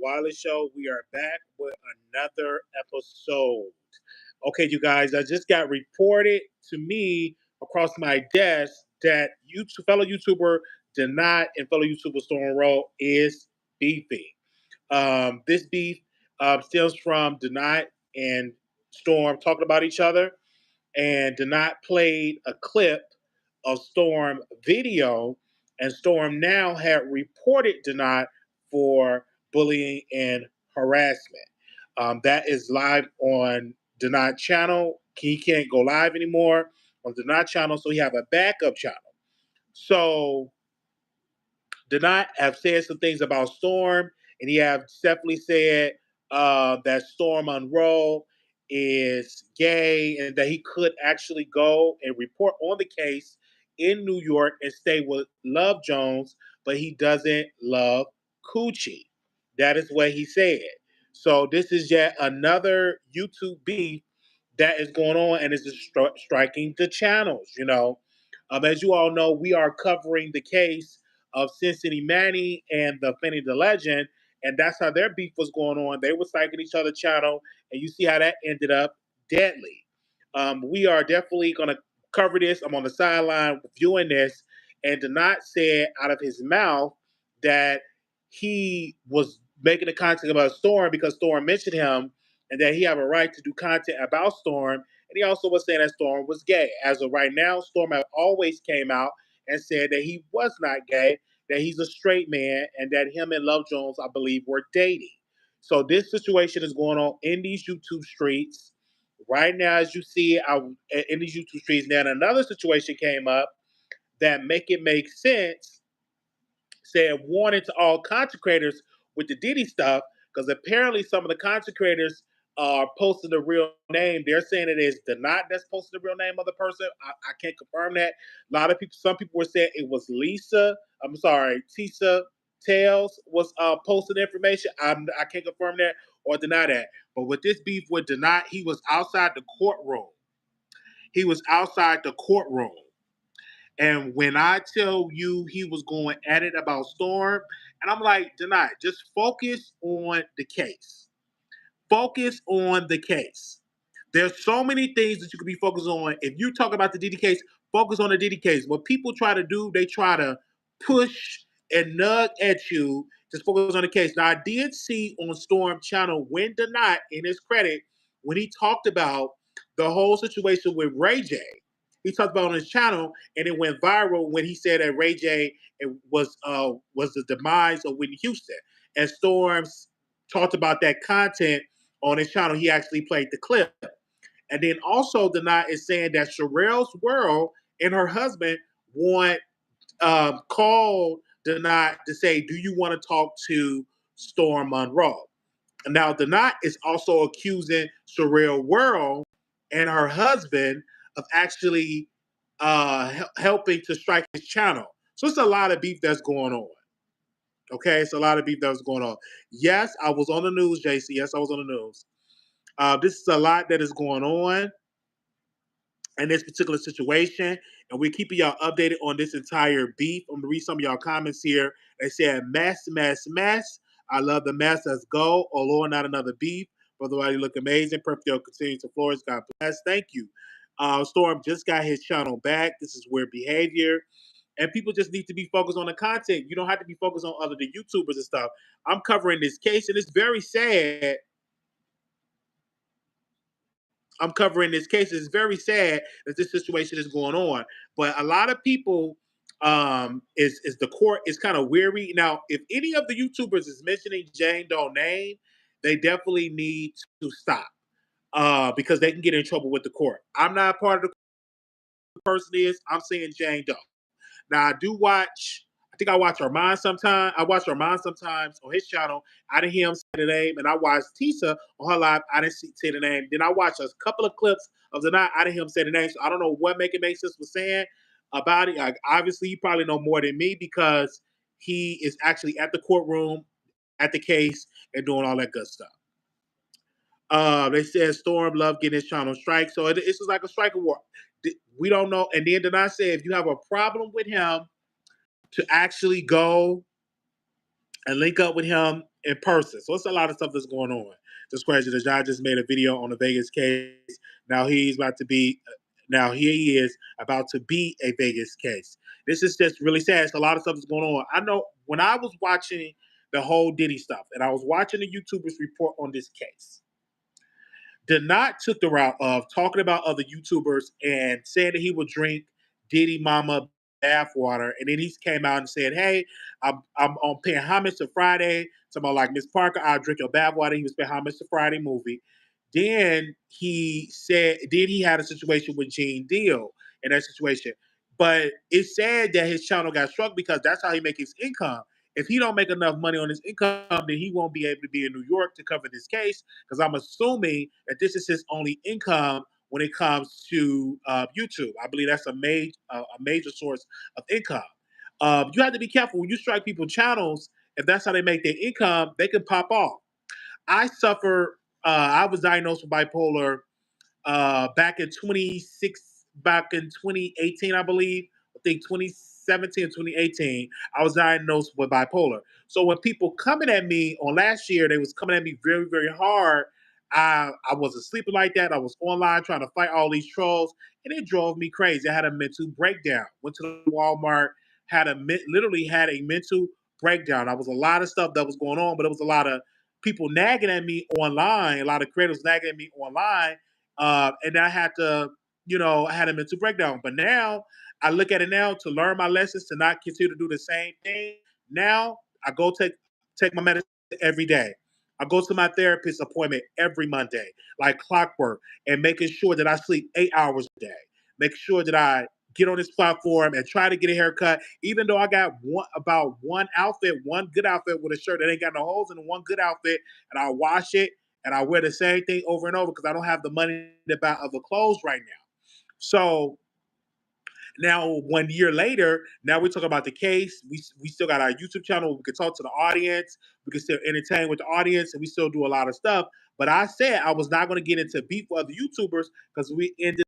Wiley Show. We are back with another episode. Okay, you guys, I just got reported to me across my desk that fellow YouTuber Denat and fellow YouTuber Storm Roll is beefing. This beef stems from Denat and Storm talking about each other, and Denat played a clip of Storm video, and Storm now had reported Denat for bullying and harassment. That is live on Denat channel. He can't go live anymore on Denat channel, so he have a backup channel. So did not have said some things about Storm, and he have definitely said that Storm Monroe is gay and that he could actually go and report on the case in New York and stay with Love Jones, but he doesn't love Coochie. That is what he said. So this is yet another YouTube beef that is going on, and is striking the channels. As you all know, we are covering the case of Sin City Manny and the Fanny the Legend, and that's how their beef was going on. They were striking each other's channel, and you see how that ended up deadly. We are definitely going to cover this. I'm on the sideline viewing this, and Denat said out of his mouth that he was making the content about Storm because Storm mentioned him, and that he have a right to do content about Storm. And he also was saying that Storm was gay. As of right now, Storm have always came out and said that he was not gay, that he's a straight man, and that him and Love Jones, I believe, were dating. So this situation is going on in these YouTube streets right now, as you see it out in these YouTube streets. Now, another situation came up that make sense, said warning to all content creators with the Diddy stuff, because apparently some of the content creators are posting the real name. They're saying it is the not that's posting the real name of the person. I can't confirm that. A lot of people, some people were saying it was Lisa. I'm sorry, Tisa Tails was posting the information. I can't confirm that or deny that. But with this beef with Denat, he was outside the courtroom. He was outside the courtroom. And when I tell you he was going at it about Storm, and I'm like, Denat, just focus on the case. Focus on the case. There's so many things that you could be focused on. If you talk about the Diddy case, focus on the Diddy case. What people try to do, they try to push and nug at you. Just focus on the case. Now, I did see on Storm channel when Denat, in his credit, when he talked about the whole situation with Ray J. He talked about on his channel, and it went viral when he said that Ray J was the demise of Whitney Houston. And Storms talked about that content on his channel. He actually played the clip. And then also Denat is saying that Sherelle's World and her husband called Denat to say, do you want to talk to Storm Monroe? And now Denat is also accusing Sherelle World and her husband of actually helping to strike his channel. So it's a lot of beef that's going on. Okay, it's a lot of beef that's going on. Yes, I was on the news, JC. Yes, I was on the news. This is a lot that is going on in this particular situation, and we're keeping y'all updated on this entire beef. I'm gonna read some of y'all comments here. They said, mess, mess, mess. I love the mess. Let's go. Oh, Lord, not another beef. Brother Wiley, look amazing. Perfect continues to flourish. God bless. Thank you. Storm just got his channel back. This is weird behavior. And people just need to be focused on the content. You don't have to be focused on other the YouTubers and stuff. I'm covering this case, and it's very sad. I'm covering this case. It's very sad that this situation is going on. But a lot of people is the court is kind of weary. Now, if any of the YouTubers is mentioning Jane Doe name, they definitely need to stop. Because they can get in trouble with the court. I'm not part of the person is. I'm saying Jane Doe. Now I do watch. I think I watch Armand sometimes. I watch Armand sometimes on his channel. I didn't hear him say the name, and I watched Tisa on her live. I didn't say the name. Then I watched a couple of clips of the night. I didn't hear him say the name, so I don't know what Make It Make Sense was saying about it. Like, obviously, you probably know more than me because he is actually at the courtroom, at the case, and doing all that good stuff. They said Storm loved getting his channel strike, so it's just like a strike award. We don't know. And then I say if you have a problem with him, to actually go and link up with him in person. So it's a lot of stuff that's going on. Just crazy. The judge just made a video on the Vegas case. Now he's about to be. Now here he is about to be a Vegas case. This is just really sad. It's a lot of stuff that's going on. I know when I was watching the whole Diddy stuff, and I was watching the YouTubers report on this case, did not took the route of talking about other YouTubers and saying that he would drink Diddy Mama bathwater, and then he came out and said, "Hey, I'm on paying homage to Friday." Somebody like Miss Parker, I'll drink your bathwater. He was paying homage to Friday movie. Then he said, then he had a situation with Gene Deal in that situation. But it's sad that his channel got struck because that's how he make his income. If he don't make enough money on his income, then he won't be able to be in New York to cover this case. Because I'm assuming that this is his only income when it comes to YouTube. I believe that's a major source of income. You have to be careful when you strike people channels. If that's how they make their income, they can pop off. I suffer. I was diagnosed with bipolar back in 2018, I believe. I think 2017 and 2018, I was diagnosed with bipolar. So when people coming at me on last year, they was coming at me very, very hard. I wasn't sleeping like that. I was online trying to fight all these trolls, and it drove me crazy. I had a mental breakdown. Went to the Walmart, literally had a mental breakdown. I was a lot of stuff that was going on, but it was a lot of people nagging at me online, a lot of creators nagging at me online, and I had to, I had a mental breakdown. But now I look at it now to learn my lessons, to not continue to do the same thing. Now I go take my medicine every day. I go to my therapist appointment every Monday, like clockwork, and making sure that I sleep 8 hours a day. Make sure that I get on this platform and try to get a haircut, even though I got one outfit, one good outfit with a shirt that ain't got no holes in it, one good outfit, and I wash it and I wear the same thing over and over because I don't have the money to buy other clothes right now. So now, 1 year later, now we talk about the case. We still got our YouTube channel. We can talk to the audience. We can still entertain with the audience, and we still do a lot of stuff. But I said I was not going to get into beef with other YouTubers because we ended